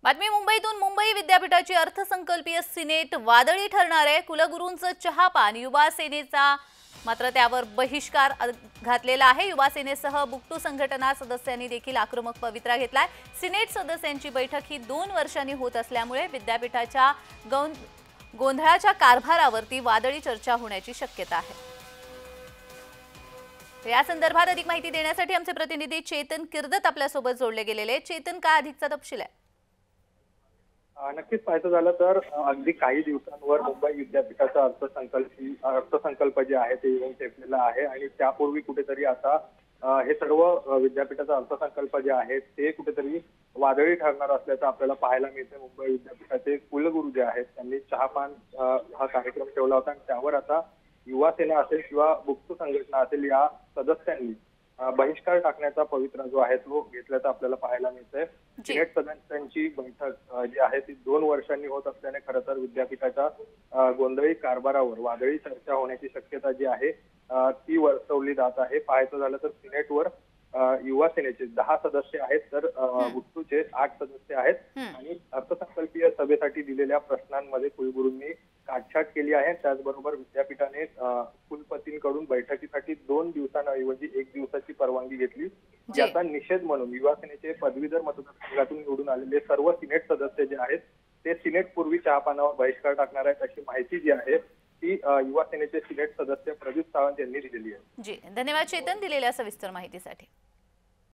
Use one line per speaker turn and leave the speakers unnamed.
बातमी मुंबईतून मुंबई विद्यापीठाची अर्थसंकल्पीय सिनेट वादळी ठरणार आहे। कुलगुरूंचं चहापान युवा सेनेचा मात्र त्यावर बहिष्कार घातलेला आहे। युवा सेनेसह बुक्टू संघटना सदस्यांनी देखील आक्रमक पवित्रा घेतलाय। सिनेट सदस्यांची बैठक ही 2 वर्षांनी होत असल्यामुळे विद्यापीठाच्या गोंधळाच्या कारभारावरती वादळी चर्चा होण्याची शक्यता आहे। या संदर्भात अधिक माहिती देण्यासाठी आमचे प्रतिनिधी चेतन किर्दत आपल्या सोबत जोडले गेलेले। चेतन, काय अधिकचा तपशील आहे?
नक्कीच पाहायचं झालं तर अगदी काही दिवसांवर मुंबई विद्यापीठाचा अर्थसंकल्प जे आहे ते येऊन ठेपलेला आहे आणि त्यापूर्वी कुठेतरी आता हे सर्व विद्यापीठाचा अर्थसंकल्प जे आहे ते कुठेतरी वादळी ठरणार असल्याचं आपल्याला पाहायला मिळते। मुंबई विद्यापीठाचे कुलगुरू जे आहेत त्यांनी चहापान हा कार्यक्रम ठेवला होता आणि त्यावर आता युवा सेना असेल किंवा बुक्टू संघटना असेल या सदस्यांनी बहिष्कार टाकण्याचा पवित्रा जो आहे तो घेतल्याचं आपल्याला पाहायला मिळतंय। सिनेट सदस्यांची बैठक जी आहे ती 2 वर्षांनी होत असल्याने खरं तर विद्यापीठाच्या गोंधळी कारभारावर वादळी चर्चा होण्याची शक्यता जी आहे ती वर्तवली जात आहे। पाहायचं झालं तर सिनेटवर युवा सेनेचे 10 सदस्य आहेत तर बुक्टूचे 8 सदस्य आहेत आणि अर्थसंकल्पीय सभेसाठी दिलेल्या प्रश्नांमध्ये कुलगुरूंनी काटछाट केली आहे। त्याचबरोबर विद्यापीठाने कुलपतींकडून बैठकीसाठी 2 दिवसांऐवजी 1 दिवसाची परवानगी घेतली। याचा निषेध म्हणून युवा सेनेचे पदवीधर मतदारसंघातून निवडून आलेले सर्व सिनेट सदस्य जे आहेत ते सिनेट पूर्वी चहापानावर बहिष्कार टाकणार आहेत अशी माहिती जी आहे ती युवा सेनेचे सिनेट सदस्य प्रदीप सावंत यांनी दिलेली आहे।
जी, धन्यवाद चेतन दिलेल्या सविस्तर माहितीसाठी।